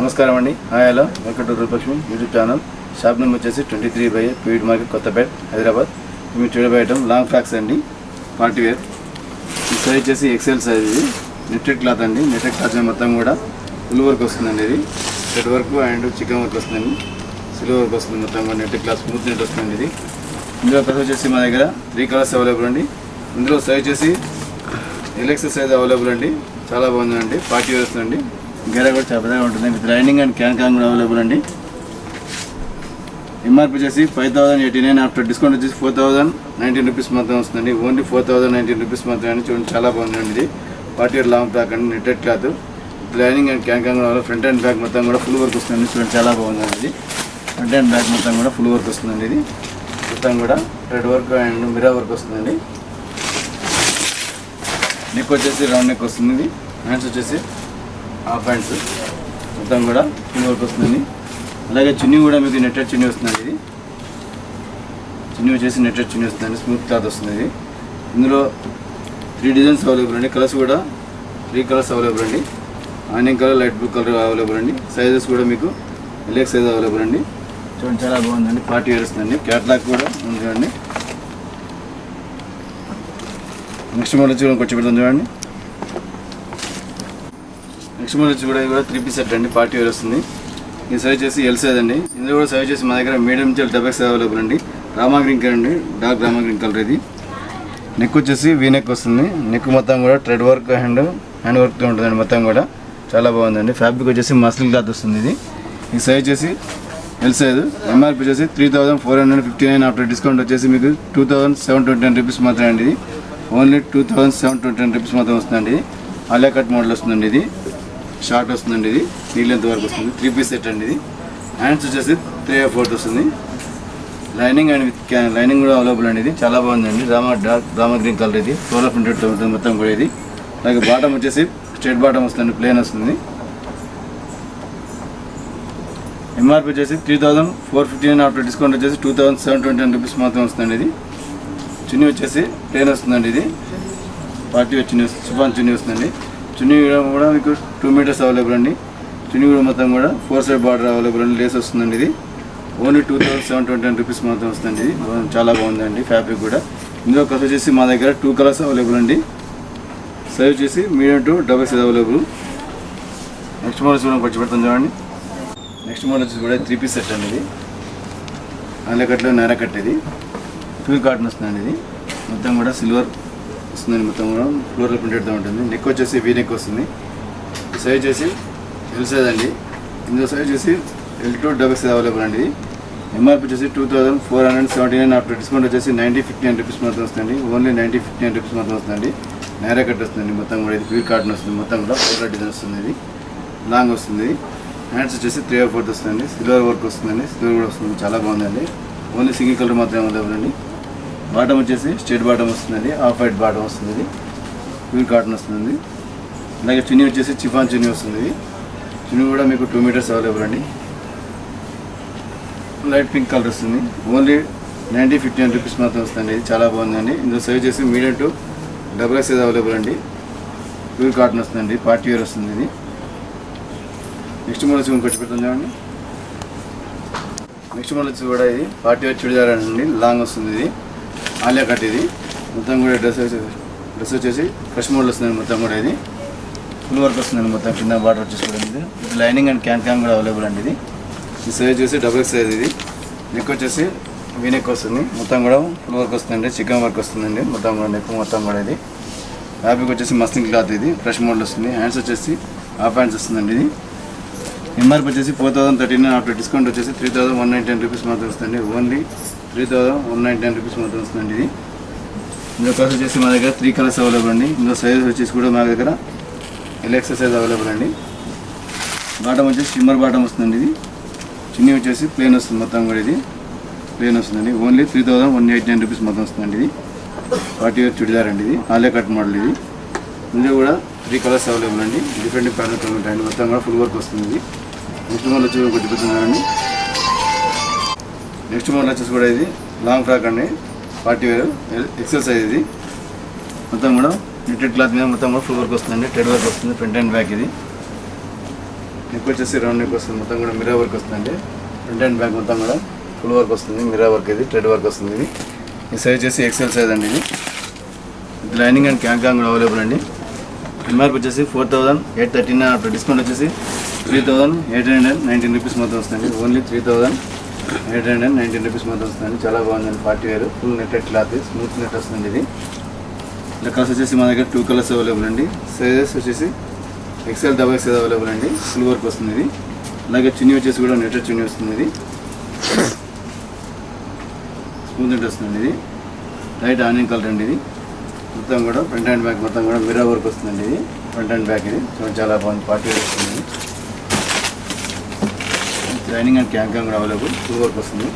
నమస్కారం అండి. Hi hello, welcome to Rupalakshmi YouTube channel. Shop number వచ్చేసి 23 పీవీటీ మార్కెట్, కొత్తపేట, హైదరాబాద్. మీరు చూడబోయే ఐటమ్ లాంగ్ ఫ్రాక్స్ అండి, పార్టీ వేర్. ఈ సైజ్ వచ్చేసి ఎక్సెల్ సైజ్. ఇది నెట్టెడ్ క్లాత్ అండి. నెట్టెడ్ క్లాత్ మొత్తం కూడా ఫుల్ వర్క్ వస్తుందండి. ఇది thread work and chicken work వస్తుందండి. సిల్వర్ వర్క్ వస్తుంది. మొత్తం కూడా నెట్టెడ్ క్లాత్, స్మూత్ నెట్ వస్తుందండి. ఇది ఇందులో కలర్ వచ్చేసి మా దగ్గర 3 కలర్స్ అవైలబుల్ అండి. ఇందులో సైజ్ వచ్చేసి ఎల్ఎక్సెల్ సైజ్ అవైలబుల్ అండి. చాలా బాగుందండి. పార్టీ వేర్ వస్తుందండి. గేర కూడా చాలా పెద్దగా ఉంటుంది. విత్ లైనింగ్ అండ్ క్యాన్ కూడా అవైలబుల్ అండి. ఎంఆర్పీ వచ్చేసి 5089, ఆఫ్టర్ డిస్కౌంట్ వచ్చేసి 4019 రూపీస్ మాత్రం వస్తుందండి. ఓన్లీ 4019 రూపీస్ మాత్రమే. చూడండి, చాలా బాగుందండి. ఇది పార్టీ వేర్ లాంగ్ ఫ్రాక్ అండి, netted cloth, lining and can కూడా ఫ్రంట్ అండ్ బ్యాక్ మొత్తం కూడా ఫుల్ వర్క్ వస్తుందండి. చూడండి, చాలా బాగుందండి. ఇది ఫ్రంట్ అండ్ బ్యాక్ మొత్తం కూడా ఫుల్ వర్క్ వస్తుందండి. ఇది మొత్తం కూడా thread work and mirror work వస్తుందండి. నెక్ వచ్చేసి రౌండ్ నెక్ వస్తుంది. ఇది హ్యాండ్స్ వచ్చేసి హాఫ్ హ్యాండ్స్ మొత్తం కూడా ఫుల్ వర్క్ వస్తుందండి. అలాగే చున్నీ కూడా మీకు నెట్టెడ్ చున్నీ వస్తుందండి. ఇది చున్నీ వచ్చేసి నెట్టెడ్ చున్నీ వస్తుందండి. స్మూత్ క్లాత్ వస్తుంది. ఇది ఇందులో 3 డిజైన్స్ అవైలబుల్ అండి. కలర్స్ కూడా 3 కలర్స్ అవైలబుల్ అండి. Onion colour, light blue colour available అండి. సైజెస్ కూడా మీకు ఎల్ఎక్స్ సైజ్ అవైలబుల్ అండి. చూడండి, చాలా బాగుందండి. పార్టీ వేర్ వస్తుందండి. క్యాట్లాగ్ కూడా ఉంది చూడండి. నెక్స్ట్ మోడల్ వచ్చి కొంచెం పెడతాం చూడండి. నెక్స్ట్ మోడల్ వచ్చి కూడా 3 పీస్ సెట్ అండి. పార్టీ వేర్ వస్తుంది. ఈ సైజ్ చేసి ఎల్ సైజ్ అండి. ఇందులో కూడా సైజ్ చేసి మా దగ్గర మీడియం నుంచి డబల్ సైజ్ అవైలబుల్ అండి. రామా గ్రీన్ కలర్ అండి, డార్క్ రామా గ్రీన్ కలర్. ఇది నెక్ వచ్చేసి వీ నెక్ వస్తుంది. నెక్ మొత్తం కూడా థ్రెడ్ వర్క్ హ్యాండ్ వర్క్తో ఉంటుందండి. మొత్తం కూడా చాలా బాగుందండి. ఫ్యాబ్రిక్ వచ్చేసి మస్లిన్ క్లాత్ వస్తుంది. ఇది ఈ సైజ్ చేసి ఎల్ సైజ్. ఎంఆర్పీ వచ్చేసి 3459, ఆఫ్టర్ డిస్కౌంట్ వచ్చేసి మీకు 2710 రూపీస్ మాత్రమే అండి. ఇది ఓన్లీ 2710 రూపీస్ మాత్రం వస్తుందండి. ఆలియా కట్ మోడల్ వస్తుందండి. ఇది షార్ట్ వస్తుందండి. ఇది నీ లెంత్ వరకు వస్తుంది. 3 పీస్ సెట్ అండి. ఇది హ్యాండ్స్ వచ్చేసి 3/4 వస్తుంది. లైనింగ్ అండ్ విత్ లైనింగ్ కూడా అవైలబుల్ అండి. ఇది చాలా బాగుందండి. Rama green colour. ఇది ఫ్లోరల్ ప్రింటెడ్తో ఉంటుంది మొత్తం కూడా. ఇది అలాగే బాటమ్ వచ్చేసి స్ట్రైట్ బాటమ్ వస్తుంది, ప్లేన్ వస్తుంది. ఎంఆర్పీ వచ్చేసి 3459, ఆఫ్టర్ డిస్కౌంట్ వచ్చేసి 2710 రూపీస్ మాత్రం వస్తుందండి. ఇది చున్నీ వచ్చేసి ప్లేన్ వస్తుందండి. ఇది పార్టీ చున్నీ, షిఫాన్ చున్నీ వస్తుందండి. చున్నీ కూడా మీకు 2 మీటర్స్ అవైలబుల్ అండి. చున్నీ కూడా మొత్తం కూడా 4 సైడ్ బార్డర్ అవైలబుల్ అండి. లేస్ వస్తుందండి. ఇది ఓన్లీ 2710 రూపీస్ మాత్రం వస్తుందండి. ఇది చాలా బాగుందండి. ఫ్యాబ్రిక్ కూడా ఇందులో కలర్ వచ్చేసి మా దగ్గర 2 కలర్స్ అవైలబుల్ అండి. సైజ్ వచ్చేసి medium to double size available. Next model చూడండి, కొంచెం పెడతాం చూడండి. నెక్స్ట్ మోడల్ వచ్చేసి కూడా 3 పీస్ సెట్ అండి. ఇది అల్లకట్లో నేర కట్. ఇది ప్యూర్ కాటన్ వస్తుందండి. ఇది మొత్తం కూడా సిల్వర్ వస్తుందండి. మొత్తం కూడా ఫ్లోరల్ ప్రింటెడ్తో ఉంటుంది. నెక్ వచ్చేసి వీ నెక్ వస్తుంది. సైజ్ చేసి ఎల్ సైజ్ అండి. ఇందులో సైజ్ చేసి L to double size available అండి. ఎంఆర్పీ వచ్చేసి 2479, ఆఫ్టర్ డిస్కౌంట్ వచ్చేసి 9059 రూపీస్ మాత్రం వస్తుంది. ఓన్లీ 9059 రూపీస్ మాత్రం వస్తుంది. నేరా కట్ వస్తుంది. మొత్తం కూడా ఇది ప్యూర్ కాటన్ వస్తుంది. మొత్తం కూడా ఫ్లోరల్ డిజైన్ వస్తుంది. ఇది లాంగ్ వస్తుంది. హ్యాండ్స్ వచ్చేసి 3/4 వస్తుందండి. సిల్వర్ వర్క్ వస్తుందండి. సిల్వర్ కూడా వస్తుంది. చాలా బాగుందండి. ఓన్లీ సింగిల్ కలర్ మాత్రమే అవైలబుల్ అండి. బాటమ్ వచ్చేసి స్ట్రైట్ బాటమ్ వస్తుందండి. హాఫ్ వైట్ బాటమ్ వస్తుంది. ఇది ప్యూర్ కాటన్ వస్తుంది. అలాగే చున్నీ వచ్చేసి చిఫాన్ చున్నీ వస్తుంది. చున్నీ కూడా మీకు 2 మీటర్స్ అవైలబుల్ అండి. లైట్ పింక్ కలర్ వస్తుంది. ఓన్లీ 9059 రూపీస్ మాత్రం వస్తుంది. ఇది చాలా బాగుందండి. ఇందులో సైజ్ చేసి medium to double size available అండి. ప్యూర్ కాటన్ వస్తుందండి. పార్టీ వేర్ వస్తుంది. ఇది నెక్స్ట్ మోడల్ వచ్చి కొంచెం పెడతాం చూడండి. నెక్స్ట్ మోడల్ వచ్చి కూడా ఇది పార్టీ వేర్ చుడిదార్ అండి. లాంగ్ వస్తుంది. ఇది ఆలియా కట్. ఇది మొత్తం కూడా డ్రెస్ వచ్చేసి ఫ్రెష్ మోడల్ వస్తుంది. మొత్తం కూడా ఇది ఫుల్ వర్క్ వస్తుందండి. మొత్తం కింద బార్డర్ వచ్చేసి కూడా ఇది లైనింగ్ అండ్ క్యాన్ కూడా అవైలబుల్ అండి. ఇది ఈ సైజ్ వచ్చేసి డబుల్ సైజ్. ఇది నెక్ వచ్చేసి వీ నెక్ వస్తుంది. మొత్తం కూడా ఫుల్ వర్క్ వస్తుందండి. చికెన్ వర్క్ వస్తుందండి. మొత్తం కూడా నెక్ మొత్తం కూడా. ఇది ఫ్యాబ్రిక్ వచ్చేసి మస్లిన్ క్లాత్. ఇది ఫ్రెష్ మోడల్ వస్తుంది. హ్యాండ్స్ వచ్చేసి హాఫ్ హ్యాండ్స్ వస్తుందండి. ఇది ఎంఆర్పీ వచ్చేసి 4039, ఆఫ్టర్ డిస్కౌంట్ వచ్చేసి 3110 రూపీస్ మాత్రం వస్తుంది. ఓన్లీ 3110 రూపీస్ మాత్రం వస్తుందండి. ఇది ఇందులో కలర్స్ వచ్చేసి మా దగ్గర 3 కలర్స్ అవైలబుల్ అండి. ఇందులో సైజ్ వచ్చేసి కూడా మా దగ్గర ఎల్ఎక్స్ సైజ్ అవైలబుల్ అండి. బాటమ్ వచ్చేసి షిమ్మర్ బాటమ్ వస్తుందండి. ఇది చున్నీ వచ్చేసి ప్లేన్ వస్తుంది. మొత్తం కూడా ఇది ప్లేన్ వస్తుందండి. ఓన్లీ 3189 రూపీస్ మొత్తం వస్తుందండి. ఇది పార్టీ వేర్ చుడిదార్ అండి. ఇది ఆలియా కట్ మోడల్. ఇది ఇందులో కూడా 3 కలర్స్ అవైలబుల్ అండి. డిఫరెంట్ ప్యాటర్న్స్ ఉంటాయండి. మొత్తం కూడా ఫుల్ వర్క్ వస్తుంది. ఇది నెక్స్ట్ మోడల్ వచ్చి కొంచెం పెడుతున్నారండి. నెక్స్ట్ మోడల్ వచ్చేసి కూడా ఇది లాంగ్ ఫ్రాక్ అండి. Party wear XL size. ఇది మొత్తం కూడా నెట్టెడ్ క్లాత్ మీద మొత్తం కూడా ఫుల్ వర్క్ వస్తుందండి. థ్రెడ్ వర్క్ వస్తుంది ఫ్రంట్ అండ్ బ్యాక్. ఇది నెక్ వచ్చేసి రౌండ్ నెక్ వస్తుంది, మొత్తం కూడా మిర్రర్ వర్క్ వస్తుందండి. ఫ్రంట్ అండ్ బ్యాక్ మొత్తం కూడా ఫుల్ వర్క్ వస్తుంది, మిర్రర్ వర్క్ ఇది థ్రెడ్ వర్క్ వస్తుంది. ఇది ఈ సైజ్ వచ్చేసి ఎక్సెల్ సైజ్ అండి. ఇది లైనింగ్ అండ్ క్యాంకాంగ్ కూడా అవైలబుల్ అండి. ఎంఆర్పి వచ్చేసి 4813 ఆఫ్టర్ డిస్కౌంట్ వచ్చేసి 3819 రూపీస్ మొత్తం వస్తుంది. ఓన్లీ 3819 రూపీస్ మొత్తం వస్తుంది. చాలా బాగుందండి, party wear full netted cloth, smooth net వస్తుంది. ఇది ఇలా కలర్స్ వచ్చేసి మా దగ్గర 2 కలర్స్ అవైలబుల్ అండి. సైజెస్ వచ్చేసి ఎక్సెల్ డబల్ సైజ్ అవైలబుల్ అండి. ఫుల్ వర్క్ వస్తుంది. ఇది అలాగే చున్నీ వచ్చేసి కూడా నెట్టెడ్ చున్నీ వస్తుంది. ఇది స్మూత్ నెట్ వస్తుంది. ఇది లైట్ ఆనియన్ కలర్ అండి. ఇది మొత్తం కూడా ఫ్రంట్ అండ్ బ్యాక్ మొత్తం కూడా మిర్రర్ వర్క్ వస్తుందండి. ఇది ఫ్రంట్ అండ్ బ్యాక్ ఇది చాలా బాగుంది, పార్టీ వేర్ వస్తుంది. లైనింగ్ అండ్ క్యాంకాంగ్ కూడా అవైలబుల్, ఫుల్ వర్క్ వస్తుంది.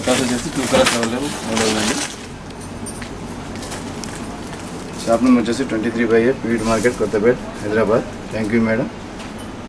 కలర్స్ వచ్చేసి 2 కలర్స్ అవైలబుల్ అండి. షాప్ నెంబర్ వచ్చేసి 23/8 PVT market, Kothapet, Hyderabad. Thank you madam.